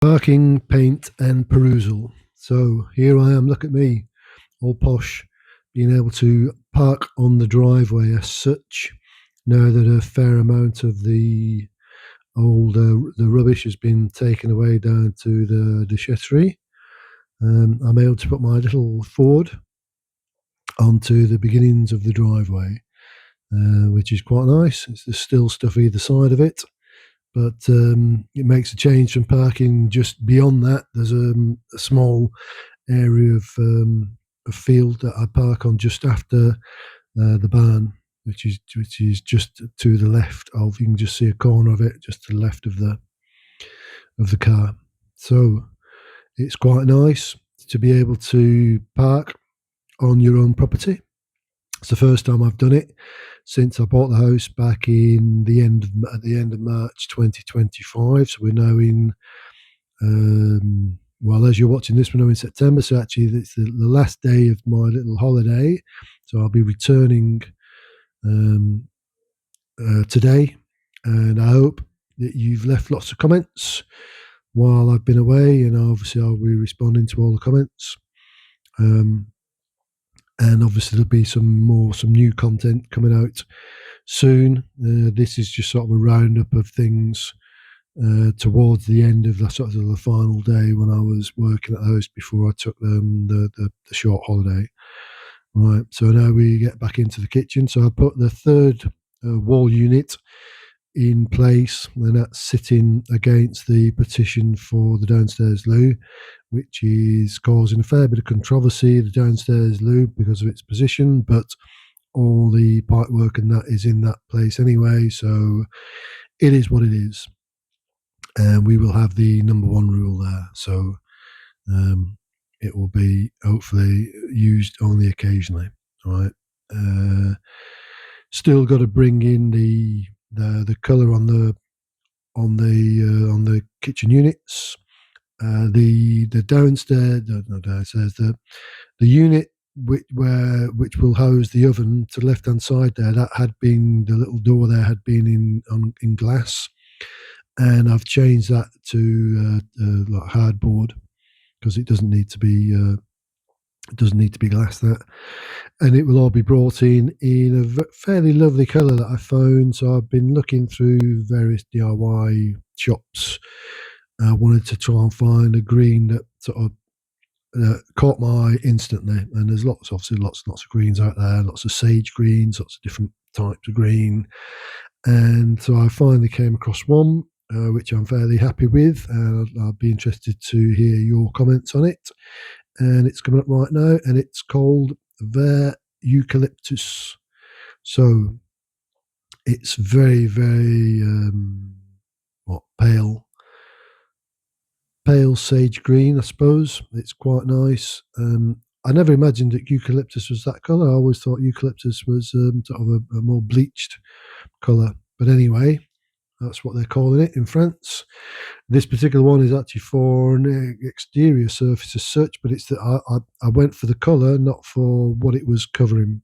Parking, paint, and perusal. So here I am. Look at me, all posh, being able to park on the driveway as such. Now that a fair amount of the old the rubbish has been taken away down to the déchetterie, I'm able to put my little Ford onto the beginnings of the driveway, which is quite nice. There's still stuff either side of it, but it makes a change from parking just beyond that. There's a small area of field that I park on just after the barn, which is just to the left of. You can just see a corner of it, just to the left of the car. So it's quite nice to be able to park on your own property. It's the first time I've done it since I bought the house back in at the end of March 2025. So we're now in well, as you're watching this, we're now in September. So actually, it's the last day of my little holiday. So I'll be returning today, and I hope that you've left lots of comments while I've been away, and obviously I'll be responding to all the comments. And obviously there'll be some new content coming out soon. This is just sort of a roundup of things towards the end of the sort of the final day when I was working at the house before I took the short holiday. Right, so now we get back into the kitchen. So I put the third wall unit in place, and that's sitting against the partition for the downstairs loo, which is causing a fair bit of controversy, the downstairs loo, because of its position, but all the pipework and that is in that place anyway, so it is what it is. And we will have the number one rule there, so it will be hopefully used only occasionally. All right. Still got to bring in the colour on the kitchen units. The downstairs, no downstairs, the unit which will house the oven to the left hand side there, that had been, the little door there had been in glass, and I've changed that to like hardboard, because it doesn't need to be glass, that, and it will all be brought in a fairly lovely colour that I found. So I've been looking through various DIY shops. I wanted to try and find a green that sort of caught my eye instantly, and there's lots of greens out there, lots of sage greens, lots of different types of green, and so I finally came across one which I'm fairly happy with, and I'll be interested to hear your comments on it. And it's coming up right now, and it's called Ver Eucalyptus. So it's very, very pale sage green, I suppose. It's quite nice. I never imagined that eucalyptus was that colour. I always thought eucalyptus was sort of a more bleached colour. But anyway, that's what they're calling it in France. This particular one is actually for an exterior surface as such, but it's that I went for the colour, not for what it was covering.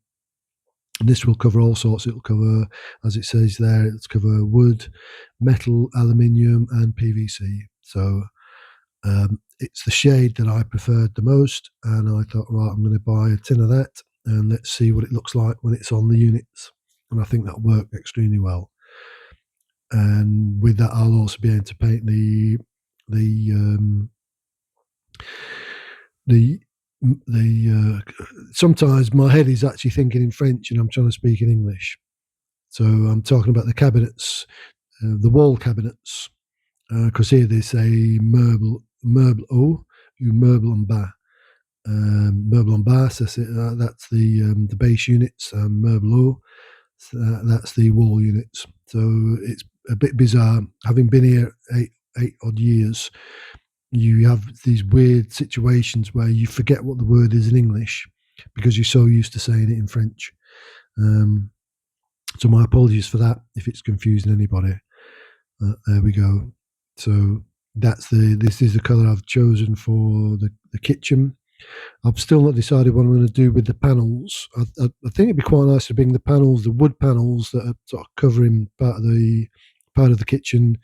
And this will cover all sorts. It'll cover, as it says there, it'll cover wood, metal, aluminium, and PVC. So it's the shade that I preferred the most, and I thought, right, I'm going to buy a tin of that, and let's see what it looks like when it's on the units. And I think that worked extremely well. And with that, I'll also be able to paint sometimes my head is actually thinking in French and I'm trying to speak in English. So I'm talking about the cabinets, the wall cabinets, because here they say meuble haut, ou meuble en bas. Meuble en bas, that's the base units, meuble haut, that's the wall units. So it's a bit bizarre. Having been here eight odd years, you have these weird situations where you forget what the word is in English because you're so used to saying it in French. So my apologies for that if it's confusing anybody. There we go. So this is the colour I've chosen for the kitchen. I've still not decided what I'm going to do with the panels. I think it'd be quite nice to bring the panels, the wood panels that are sort of covering part of the kitchen,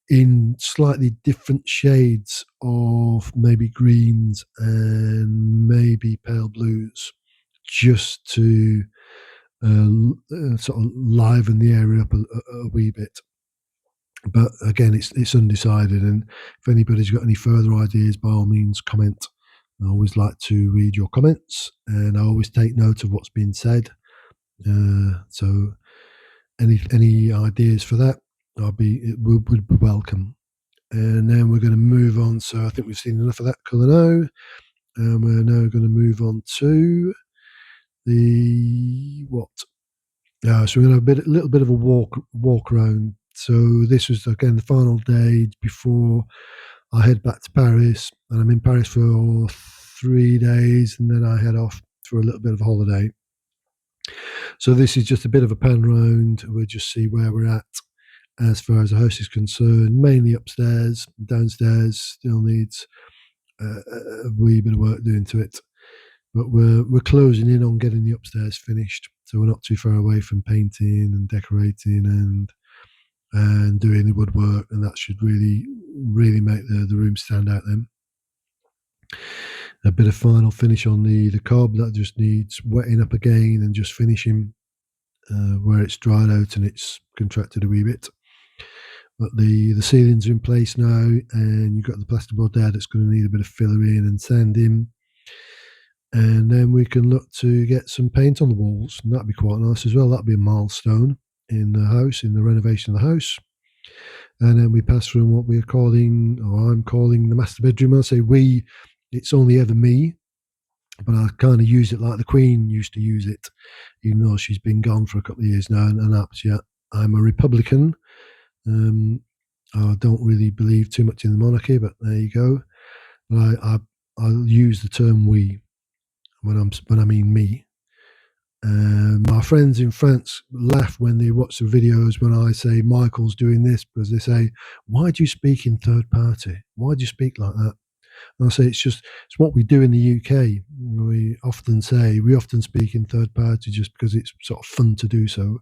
in slightly different shades of maybe greens and maybe pale blues, just to sort of liven the area up a wee bit. But again, it's undecided, and if anybody's got any further ideas, by all means, comment. I always like to read your comments, and I always take note of what's been said. So any ideas for that, would be welcome. And then we're going to move on. So I think we've seen enough of that colour now, and we're now going to move on to the what? So we're going to have a little bit of a walk around. So this was again the final day before I head back to Paris, and I'm in Paris for 3 days, and then I head off for a little bit of a holiday. So this is just a bit of a pan round. We'll just see where we're at as far as the house is concerned. Mainly upstairs, downstairs still needs a wee bit of work doing to it, but we're closing in on getting the upstairs finished. So we're not too far away from painting and decorating and doing the woodwork, and that should really make the room stand out then. A bit of final finish on the cob that just needs wetting up again and just finishing where it's dried out and it's contracted a wee bit. But the ceilings are in place now, and you've got the plasterboard there that's going to need a bit of filling and sanding. And then we can look to get some paint on the walls, and that'd be quite nice as well. That'd be a milestone in the house, in the renovation of the house. And then we pass through what we're calling, or I'm calling, the master bedroom. I say we, it's only ever me, but I kind of use it like the Queen used to use it, even though she's been gone for a couple of years now. And I'm a Republican. I don't really believe too much in the monarchy, but there you go. I'll use the term we when I mean me. My friends in France laugh when they watch the videos when I say Michael's doing this, because they say, "Why do you speak in third party? Why do you speak like that?" And I say it's what we do in the UK. We often speak in third party just because it's sort of fun to do so.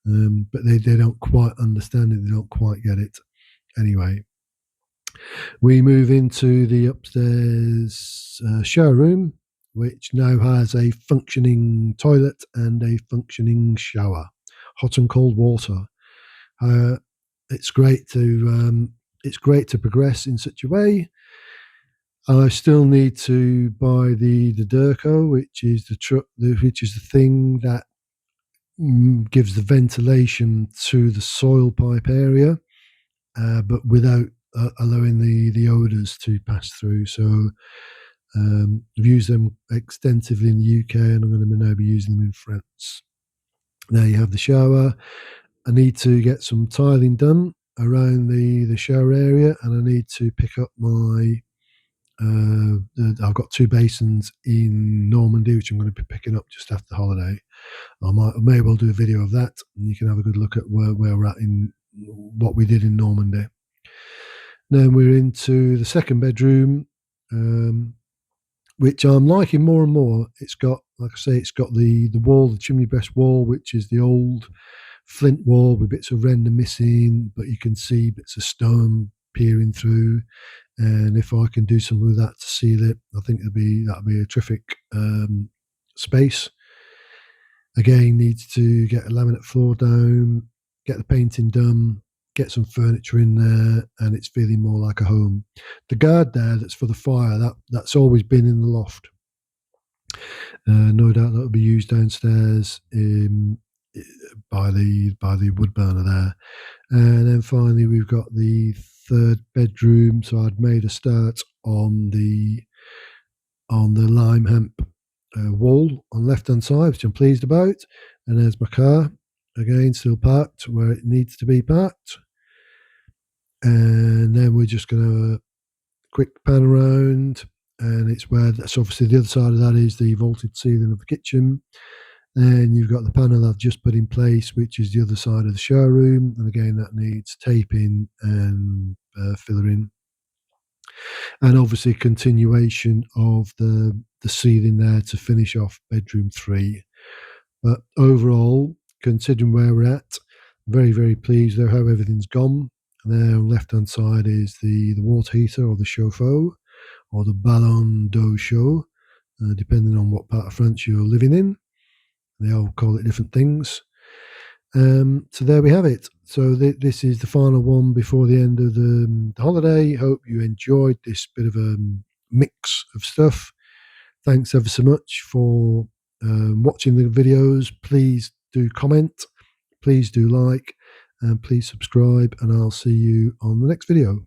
But they don't quite understand it. They don't quite get it. Anyway, we move into the upstairs shower room, which now has a functioning toilet and a functioning shower, hot and cold water. It's great to progress in such a way. I still need to buy the Durco, which is the thing that gives the ventilation to the soil pipe area, but without allowing the odours to pass through. So I've used them extensively in the UK, and I'm going to now be using them in France. There you have the shower. I need to get some tiling done around the shower area, and I need to pick up my I've got 2 basins in Normandy, which I'm going to be picking up just after the holiday. I may well do a video of that, and you can have a good look at where we're at in what we did in Normandy. Then we're into the second bedroom, which I'm liking more and more. It's got, like I say, it's got the wall, the chimney breast wall, which is the old flint wall with bits of render missing, but you can see bits of stone peering through. And if I can do something with that to seal it, I think that'd be a terrific space. Again, needs to get a laminate floor down, get the painting done, get some furniture in there, and it's feeling more like a home. The guard there that's for the fire, that's always been in the loft. No doubt that'll be used downstairs by the wood burner there. And then finally we've got the third bedroom. So I'd made a start on the lime hemp wall on the left hand side, which I'm pleased about. And there's my car, again still parked where it needs to be parked. And then we're just going to quick pan around, and it's where that's obviously the other side of that is the vaulted ceiling of the kitchen. Then you've got the panel I've just put in place, which is the other side of the shower room, and again that needs taping and fillering, and obviously continuation of the ceiling there to finish off bedroom 3. But overall, considering where we're at, very, very pleased with how everything's gone. And there on the left-hand side is the water heater, or the chauffe-eau, or the ballon d'eau chaud, depending on what part of France you're living in. They all call it different things. So there we have it. So this is the final one before the end of the holiday. Hope you enjoyed this bit of a mix of stuff. Thanks ever so much for watching the videos. Please do comment, please do like, and please subscribe, and I'll see you on the next video.